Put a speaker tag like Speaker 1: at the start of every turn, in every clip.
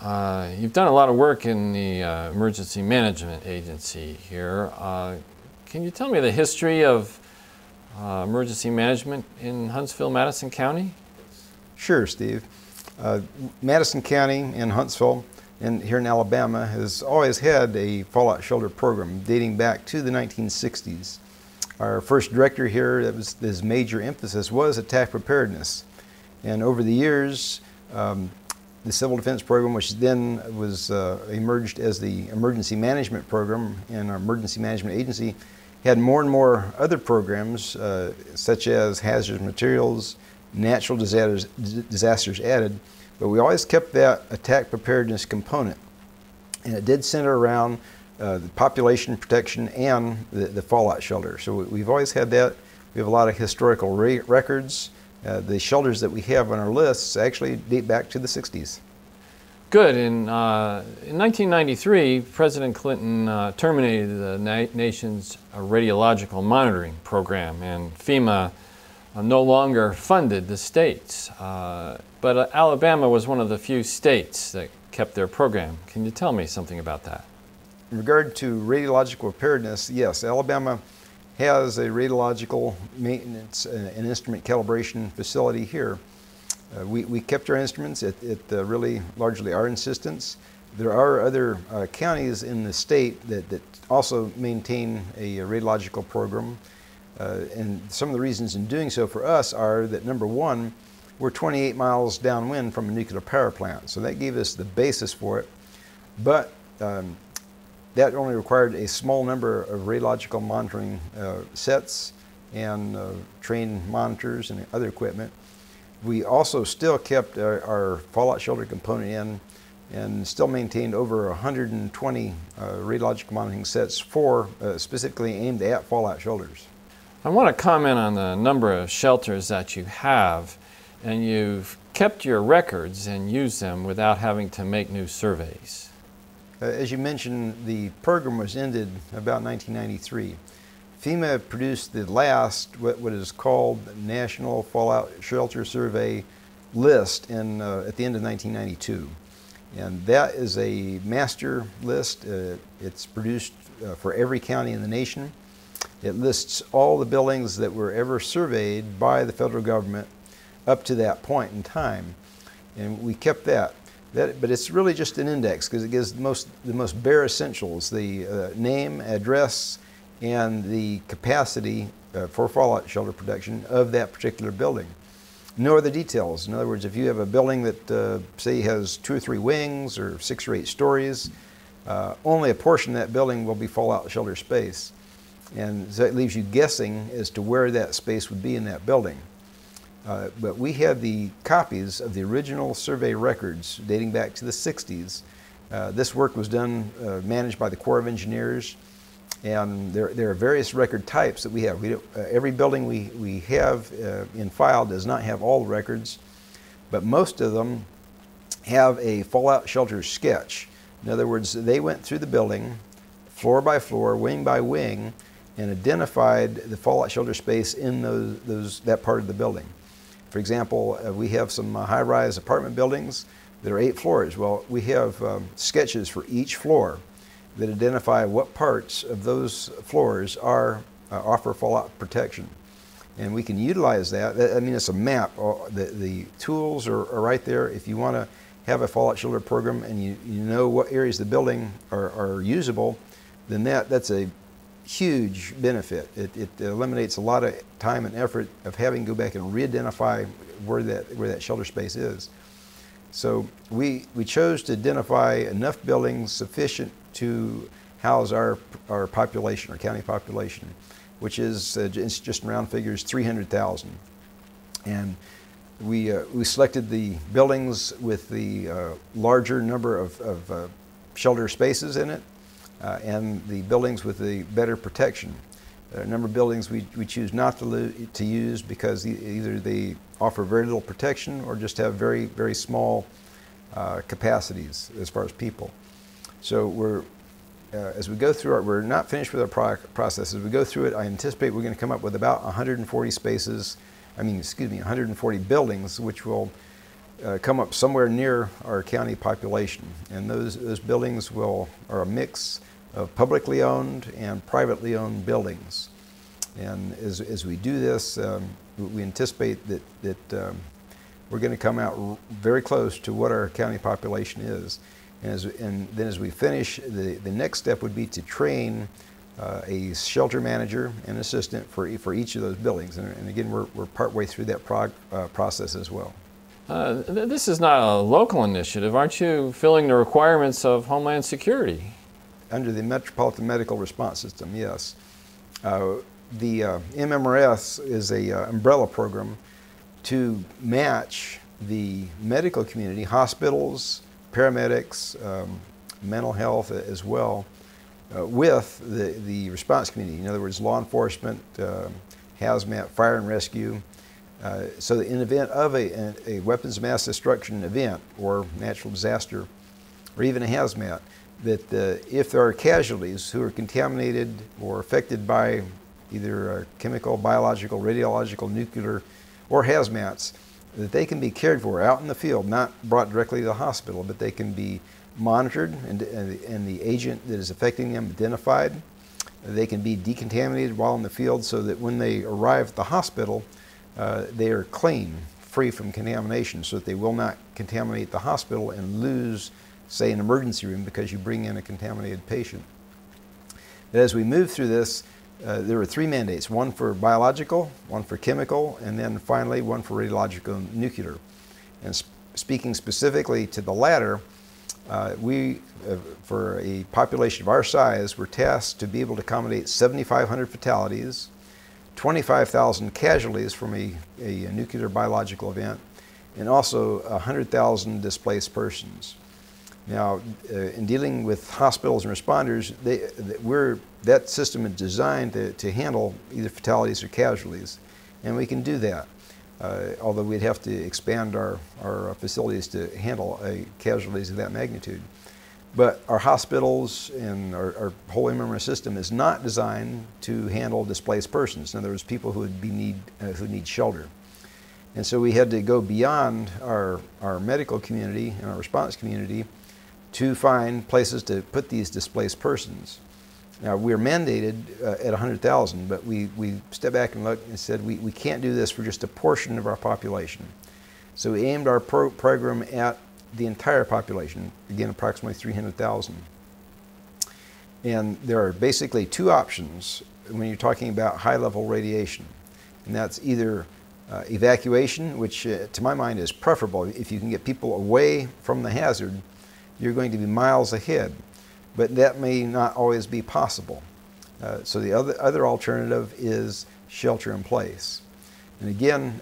Speaker 1: You've done a lot of work in the Emergency Management Agency here. Can you tell me the history of emergency management in Huntsville-Madison County?
Speaker 2: Sure, Steve. Madison County and Huntsville and here in Alabama has always had a fallout shelter program dating back to the 1960s. Our first director here, his major emphasis was attack preparedness. And over the years, the Civil Defense Program, which then was emerged as the Emergency Management Program in our Emergency Management Agency, had more and more other programs such as hazardous materials, natural disasters added, but we always kept that attack preparedness component. And it did center around the population protection and the fallout shelter. So we've always had that. We have a lot of historical records. The shelters that we have on our lists actually date back to the 60s.
Speaker 1: Good. In 1993, President Clinton terminated the nation's radiological monitoring program, and FEMA no longer funded the states. But Alabama was one of the few states that kept their program. Can you tell me something about that?
Speaker 2: In regard to radiological preparedness, yes, Alabama has a radiological maintenance and instrument calibration facility here. We kept our instruments at really largely our insistence. There are other counties in the state that also maintain a radiological program. And some of the reasons in doing so for us are that, number one, we're 28 miles downwind from a nuclear power plant. So that gave us the basis for it. But that only required a small number of radiological monitoring sets and trained monitors and other equipment. We also still kept our fallout shelter component in and still maintained over 120 radiological monitoring sets for specifically aimed at fallout shelters.
Speaker 1: I want to comment on the number of shelters that you have, and you've kept your records and used them without having to make new surveys.
Speaker 2: As you mentioned, the program was ended about 1993. FEMA produced the last, what is called National Fallout Shelter Survey list at the end of 1992. And that is a master list. It's produced for every county in the nation. It lists all the buildings that were ever surveyed by the federal government up to that point in time. And we kept that. But it's really just an index because it gives the most bare essentials, the name, address, and the capacity for fallout shelter protection of that particular building. No other details. In other words, if you have a building that, say, has 2 or 3 wings or 6 or 8 stories, only a portion of that building will be fallout shelter space. And so it leaves you guessing as to where that space would be in that building. But we had the copies of the original survey records dating back to the 60s. This work was done, managed by the Corps of Engineers, and there are various record types that we have. Every building we have in file does not have all the records, but most of them have a fallout shelter sketch. In other words, they went through the building, floor by floor, wing by wing, and identified the fallout shelter space in that part of the building. For example, we have some high-rise apartment buildings that are 8 floors. Well, we have sketches for each floor that identify what parts of those floors offer fallout protection. And we can utilize that. I mean, it's a map. The tools are right there. If you want to have a fallout shelter program and you know what areas of the building are usable, then that's a huge benefit. It eliminates a lot of time and effort of having to go back and re-identify where that shelter space is. So we chose to identify enough buildings sufficient to house our population, our county population, which is it's just round figures 300,000. And we selected the buildings with the larger number of shelter spaces in it. And the buildings with the better protection. There are a number of buildings we choose not to use because either they offer very little protection or just have very, very small capacities as far as people. So as we go through we're not finished with our process. As we go through it, I anticipate we're going to come up with about 140 spaces, 140 buildings, which will come up somewhere near our county population. And those buildings are a mix of publicly owned and privately owned buildings. And as we do this, we anticipate that we're going to come out very close to what our county population is. And then as we finish, the next step would be to train a shelter manager and assistant for each of those buildings. And again, we're partway through that process as well.
Speaker 1: This is not a local initiative. Aren't you filling the requirements of Homeland Security?
Speaker 2: Under the Metropolitan Medical Response System, yes. The MMRS is an umbrella program to match the medical community, hospitals, paramedics, mental health as well, with the response community. In other words, law enforcement, hazmat, fire and rescue. So that in the event of a weapons of mass destruction event or natural disaster, or even a hazmat, that if there are casualties who are contaminated or affected by either chemical, biological, radiological, nuclear, or hazmats, that they can be cared for out in the field, not brought directly to the hospital, but they can be monitored and the agent that is affecting them identified. They can be decontaminated while in the field so that when they arrive at the hospital, they are clean, free from contamination, so that they will not contaminate the hospital and lose, say, an emergency room because you bring in a contaminated patient. But as we move through this, there were 3 mandates, one for biological, one for chemical, and then finally one for radiological and nuclear. And speaking specifically to the latter, we, for a population of our size, were tasked to be able to accommodate 7,500 fatalities, 25,000 casualties from a nuclear biological event, and also 100,000 displaced persons. Now, in dealing with hospitals and responders, that system is designed to handle either fatalities or casualties, and we can do that. Although we'd have to expand our facilities to handle casualties of that magnitude. But our hospitals and our whole MMR system is not designed to handle displaced persons. In other words, people who need shelter. And so we had to go beyond our medical community and our response community to find places to put these displaced persons. Now, we're mandated at 100,000, but we stepped back and looked and said we can't do this for just a portion of our population. So we aimed our program at the entire population, again, approximately 300,000. And there are basically 2 options when you're talking about high-level radiation. And that's either evacuation, which to my mind is preferable. If you can get people away from the hazard, you're going to be miles ahead. But that may not always be possible. So the other alternative is shelter in place. And again,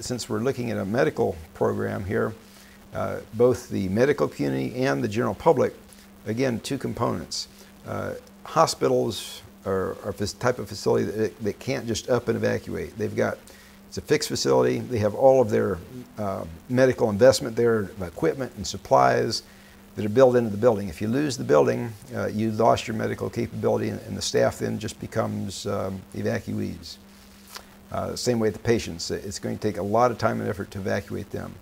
Speaker 2: since we're looking at a medical program here, both the medical community and the general public, again, 2 components. Hospitals are this type of facility that can't just up and evacuate. It's a fixed facility. They have all of their medical investment there, equipment and supplies that are built into the building. If you lose the building, you lost your medical capability, and the staff then just becomes evacuees. Same way with the patients. It's going to take a lot of time and effort to evacuate them.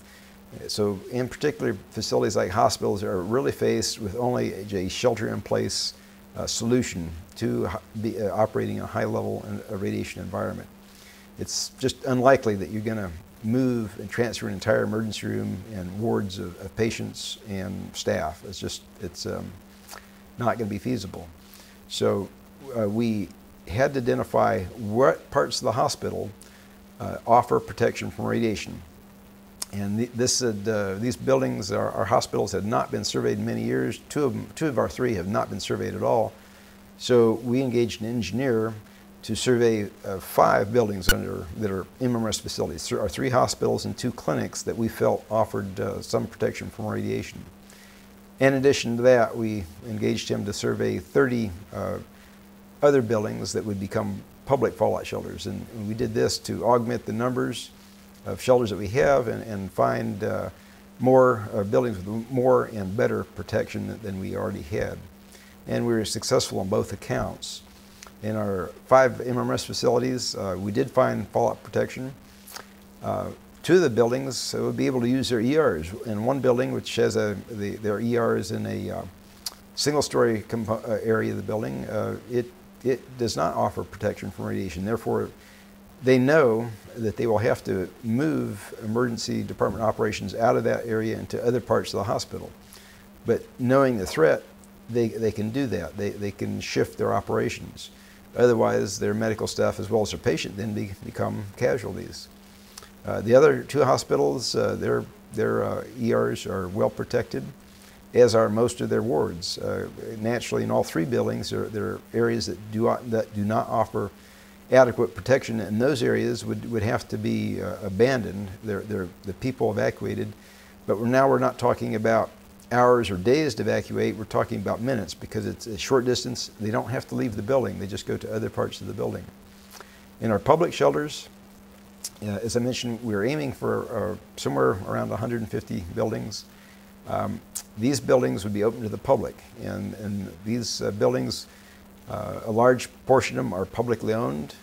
Speaker 2: So in particular, facilities like hospitals are really faced with only a shelter-in-place solution to be operating in a high-level radiation environment. It's just unlikely that you're going to move and transfer an entire emergency room and wards of patients and staff. It's not going to be feasible. So we had to identify what parts of the hospital offer protection from radiation. And these buildings, our hospitals, had not been surveyed in many years. Two of our 3 have not been surveyed at all. So we engaged an engineer to survey 5 buildings that are MMRS facilities. Our 3 hospitals and 2 clinics that we felt offered some protection from radiation. In addition to that, we engaged him to survey 30 other buildings that would become public fallout shelters. And we did this to augment the numbers of shelters that we have and find more buildings with more and better protection than we already had. And we were successful on both accounts. In our 5 MMRS facilities, we did find fallout protection. two of the buildings would be able to use their ERs. In one building, which has their ERs in a single-story area of the building, it does not offer protection from radiation. Therefore, they know that they will have to move emergency department operations out of that area into other parts of the hospital. But knowing the threat, they can do that. They can shift their operations. Otherwise, their medical staff as well as their patient then become casualties. The other two hospitals, their ERs are well protected, as are most of their wards. Naturally, in all three buildings, there are areas that do not offer adequate protection, and those areas would have to be abandoned. The people evacuated, but now we're not talking about hours or days to evacuate. We're talking about minutes, because it's a short distance. They don't have to leave the building. They just go to other parts of the building. In our public shelters, as I mentioned, we're aiming for somewhere around 150 buildings. These buildings would be open to the public, and these buildings, a large portion of them are publicly owned,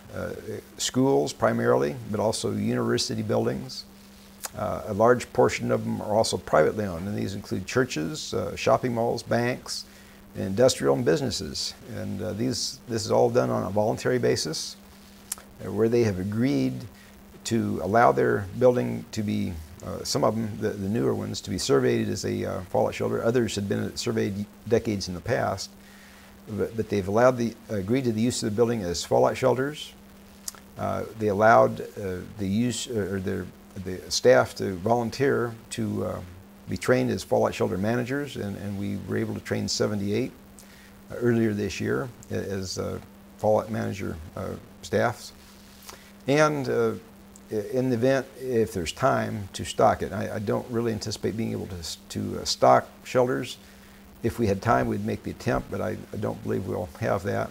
Speaker 2: schools primarily, but also university buildings. A large portion of them are also privately owned, and these include churches, shopping malls, banks, industrial and businesses. And this is all done on a voluntary basis, where they have agreed to allow their building to be, some of them, the newer ones, to be surveyed as a fallout shelter. Others had been surveyed decades in the past, but they've agreed to the use of the building as fallout shelters. They allowed the staff to volunteer to be trained as fallout shelter managers, and we were able to train 78 earlier this year as fallout manager staffs. And in the event, if there's time, to stock it. I don't really anticipate being able to stock shelters. If we had time, we'd make the attempt, but I don't believe we'll have that.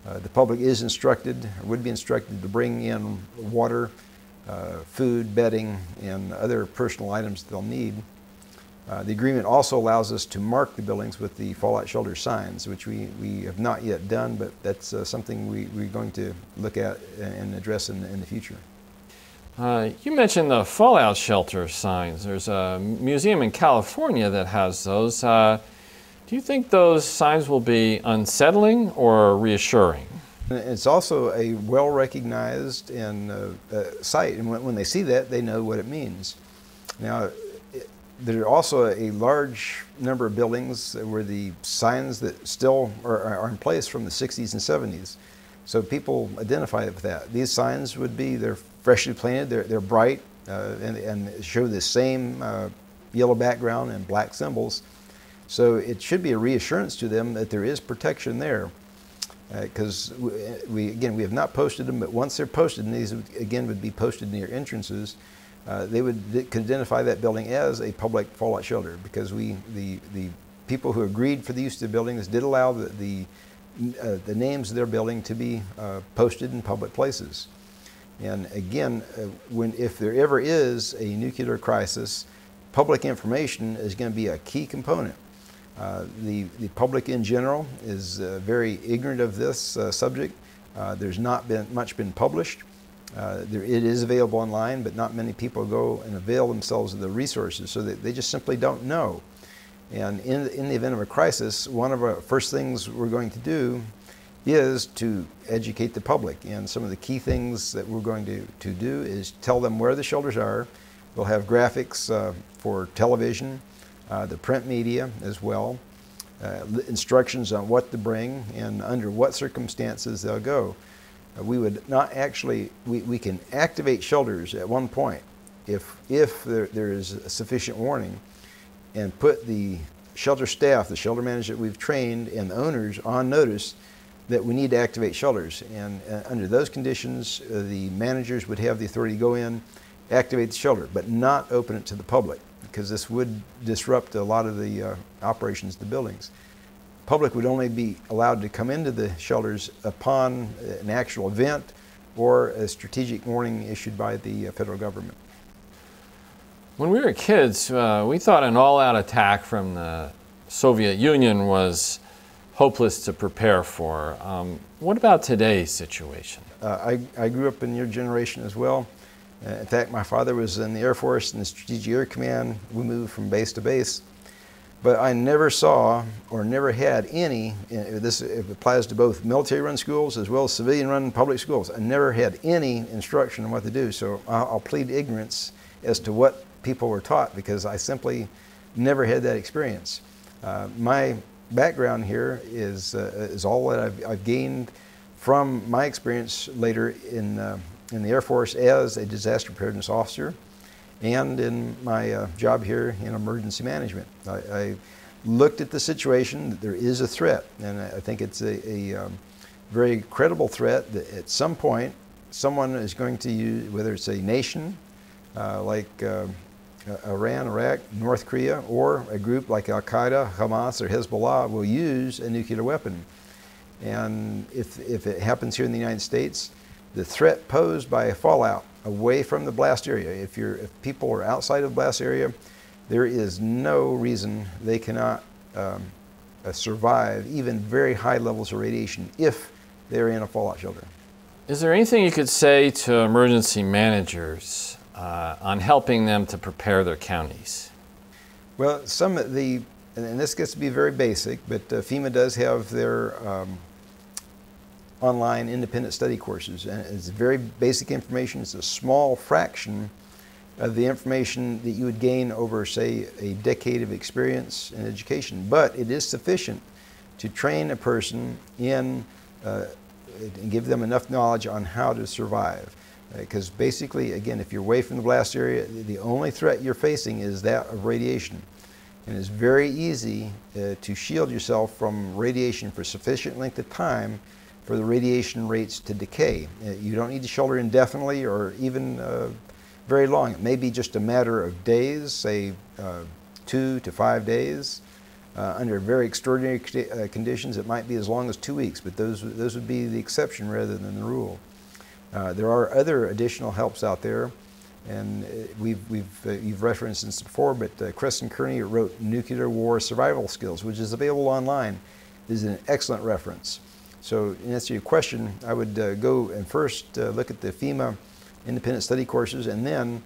Speaker 2: The public is instructed, or would be instructed, to bring in water, food, bedding, and other personal items they'll need. The agreement also allows us to mark the buildings with the fallout shelter signs, which we have not yet done, but that's something we're going to look at and address in the future.
Speaker 1: You mentioned the fallout shelter signs. There's a museum in California that has those. Do you think those signs will be unsettling or reassuring?
Speaker 2: It's also a well-recognized site, and when they see that, they know what it means. Now, there are also a large number of buildings where the signs that still are in place from the 60s and 70s. So people identify with that. These signs they're freshly painted, they're bright, and show the same yellow background and black symbols. So it should be a reassurance to them that there is protection there. Because we have not posted them, but once they're posted, and these again would be posted near entrances, they could identify that building as a public fallout shelter, because the people who agreed for the use of the buildings did allow the names of their building to be posted in public places. And again, if there ever is a nuclear crisis, public information is going to be a key component. The public in general is very ignorant of this subject. There's not been much published. It is available online, but not many people go and avail themselves of the resources, so that they just simply don't know. And in the event of a crisis, one of our first things we're going to do is to educate the public. And some of the key things that we're going to do is tell them where the shelters are. We'll have graphics for television, the print media as well, instructions on what to bring and under what circumstances they'll go. We would not actually, we can activate shelters at one point if there is sufficient warning, and put the shelter staff, the shelter manager that we've trained, and the owners on notice that we need to activate shelters. And under those conditions, the managers would have the authority to go in, activate the shelter, but not open it to the public, because this would disrupt a lot of the operations of the buildings. Public would only be allowed to come into the shelters upon an actual event or a strategic warning issued by the federal government.
Speaker 1: When we were kids, we thought an all-out attack from the Soviet Union was hopeless to prepare for. What about today's situation?
Speaker 2: I grew up in your generation as well, In fact, my father was in the Air Force in the Strategic Air Command. We moved from base to base. But I never saw or never had any, this applies to both military-run schools as well as civilian-run public schools. I never had any instruction on what to do, so I'll plead ignorance as to what people were taught because I simply never had that experience. My background here is all that I've gained from my experience later in the Air Force as a disaster preparedness officer and in my job here in emergency management. I looked at the situation, that there is a threat, and I think it's a very credible threat that at some point someone is going to use, whether it's a nation like Iran, Iraq, North Korea, or a group like Al-Qaeda, Hamas, or Hezbollah will use a nuclear weapon. And if it happens here in the United States, the threat posed by a fallout away from the blast area, if people are outside of the blast area, there is no reason they cannot survive even very high levels of radiation if they're in a fallout shelter.
Speaker 1: Is there anything you could say to emergency managers on helping them to prepare their counties?
Speaker 2: Well, some of the, and this gets to be very basic, but FEMA does have their online independent study courses, and it's very basic information. It's a small fraction of the information that you would gain over, say, a decade of experience in education, but it is sufficient to train a person in and give them enough knowledge on how to survive. Because basically, again, if you're away from the blast area, the only threat you're facing is that of radiation. And it's very easy to shield yourself from radiation for sufficient length of time for the radiation rates to decay. You don't need to shelter indefinitely or even very long. It may be just a matter of days, say 2 to 5 days. Under very extraordinary conditions, it might be as long as 2 weeks, but those would be the exception rather than the rule. There are other additional helps out there, and you've referenced this before, but Creston Kearney wrote Nuclear War Survival Skills, which is available online. This is an excellent reference. So in answer to your question, I would go and first look at the FEMA independent study courses, and then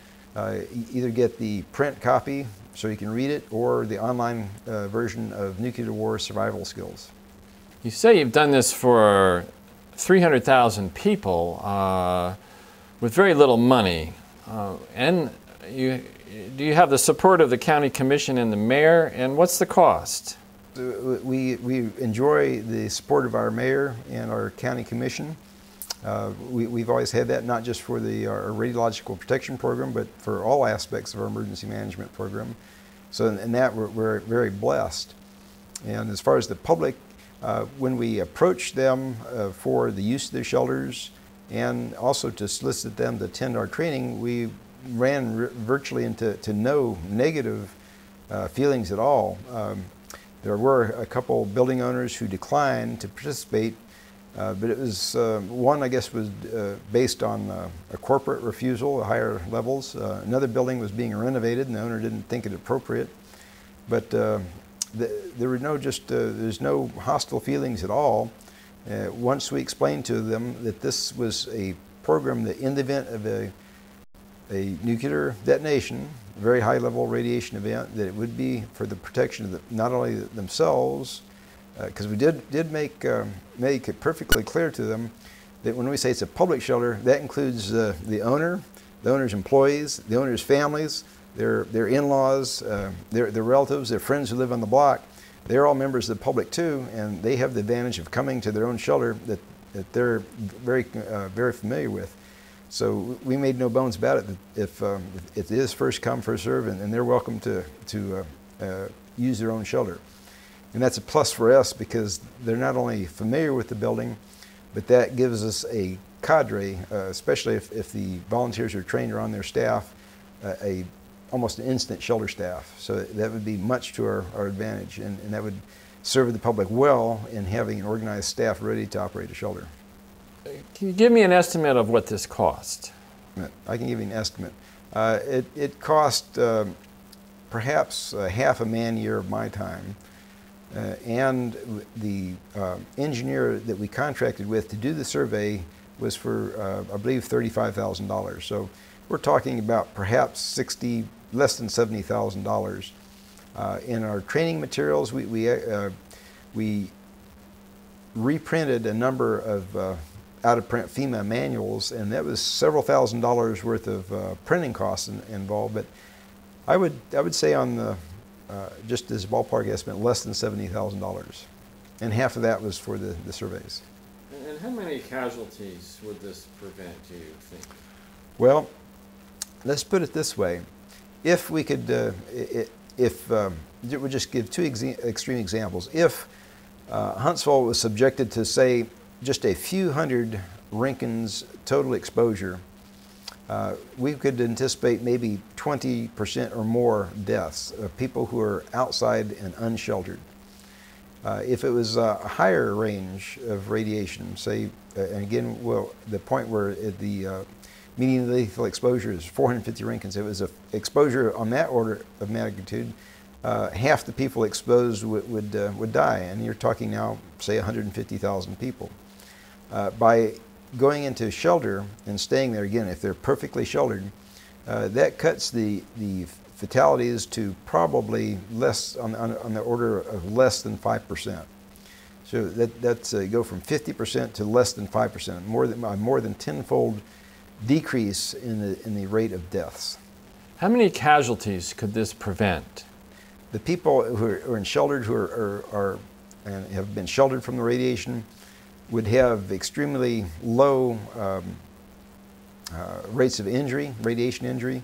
Speaker 2: either get the print copy so you can read it, or the online version of Nuclear War Survival Skills.
Speaker 1: You say you've done this for 300,000 people with very little money, and do you have the support of the county commission and the mayor, and what's the cost?
Speaker 2: We enjoy the support of our mayor and our county commission. We've always had that, not just for our radiological protection program, but for all aspects of our emergency management program. So in that, we're very blessed. And as far as the public, when we approach them for the use of their shelters and also to solicit them to attend our training, we ran virtually into no negative feelings at all. There were a couple building owners who declined to participate, but it was, one I guess was based on a corporate refusal at higher levels. Another building was being renovated and the owner didn't think it appropriate. But there were there's no hostile feelings at all. Once we explained to them that this was a program that in the event of a nuclear detonation, a very high level radiation event, that it would be for the protection of not only themselves, because we did make it perfectly clear to them that when we say it's a public shelter, that includes the owner's employees, the owner's families, their in-laws, their relatives, their friends who live on the block. They're all members of the public too, and they have the advantage of coming to their own shelter that they're very familiar with. So we made no bones about it. If it is first come, first serve, and they're welcome to use their own shelter. And that's a plus for us because they're not only familiar with the building, but that gives us a cadre, especially if the volunteers who are trained are on their staff, almost an instant shelter staff. So that would be much to our advantage, and that would serve the public well in having an organized staff ready to operate a shelter.
Speaker 1: Can you give me an estimate of what this cost?
Speaker 2: I can give you an estimate. It cost perhaps half a man-year of my time. And the engineer that we contracted with to do the survey was for, I believe, $35,000. So we're talking about perhaps less than $70,000. In our training materials, we reprinted a number of out-of-print FEMA manuals, and that was several $1,000s worth of printing costs involved. But I would say on the just as a ballpark estimate, less than $70,000, and half of that was for the surveys.
Speaker 1: And how many casualties would this prevent, do you think?
Speaker 2: Well, let's put it this way: if we could, we'll just give two extreme examples. If Huntsville was subjected to, say, just a few hundred Rincons total exposure, we could anticipate maybe 20% or more deaths of people who are outside and unsheltered. If it was a higher range of radiation, say, and again, well, the point where the median lethal exposure is 450 Rincons, if it was an exposure on that order of magnitude, half the people exposed would die, and you're talking now, say, 150,000 people. By going into shelter and staying there, again, if they're perfectly sheltered, that cuts the fatalities to probably less on the order of less than 5%. So that's go from 50% to less than 5%, more than tenfold decrease in the rate of deaths.
Speaker 1: How many casualties could this prevent?
Speaker 2: The people who are in sheltered, who are and have been sheltered from the radiation, would have extremely low rates of injury, radiation injury.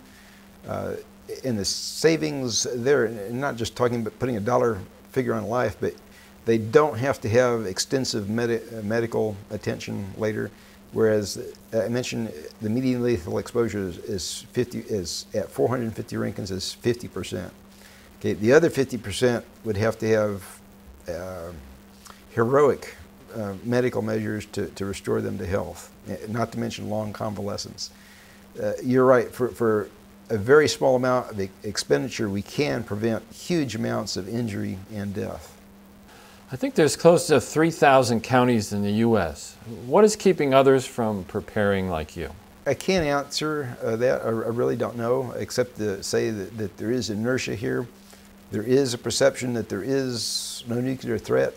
Speaker 2: And the savings there, and not just talking about putting a dollar figure on life, but they don't have to have extensive medical attention later. Whereas I mentioned the median lethal exposure is at 450 Rincons is 50%. Okay, the other 50% would have to have heroic medical measures to restore them to health, not to mention long convalescence. You're right, for a very small amount of expenditure, we can prevent huge amounts of injury and death.
Speaker 1: I think there's close to 3,000 counties in the U.S. What is keeping others from preparing like you?
Speaker 2: I can't answer that. I really don't know, except to say that there is inertia here. There is a perception that there is no nuclear threat.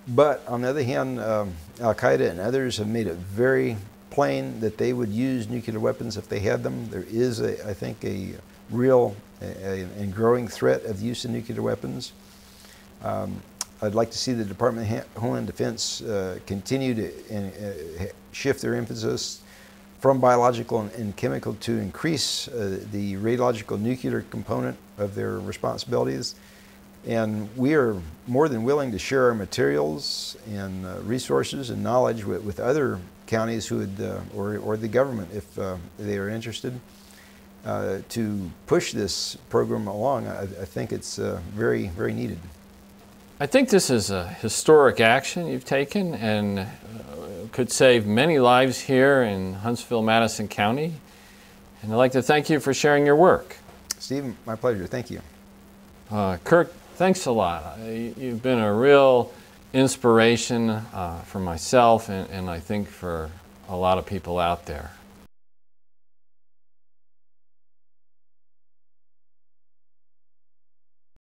Speaker 2: But on the other hand, Al-Qaeda and others have made it very plain that they would use nuclear weapons if they had them. There is, I think, a real and growing threat of use of nuclear weapons. I'd like to see the Department of Homeland Defense continue to shift their emphasis from biological and chemical to increase the radiological nuclear component of their responsibilities. And we are more than willing to share our materials and resources and knowledge with other counties who would, or the government if they are interested, to push this program along. I think it's very, very needed.
Speaker 1: I think this is a historic action you've taken and could save many lives here in Huntsville-Madison County. And I'd like to thank you for sharing your work.
Speaker 2: Stephen, my pleasure. Thank you.
Speaker 1: Kirk, thanks a lot. You've been a real inspiration for myself and I think for a lot of people out there.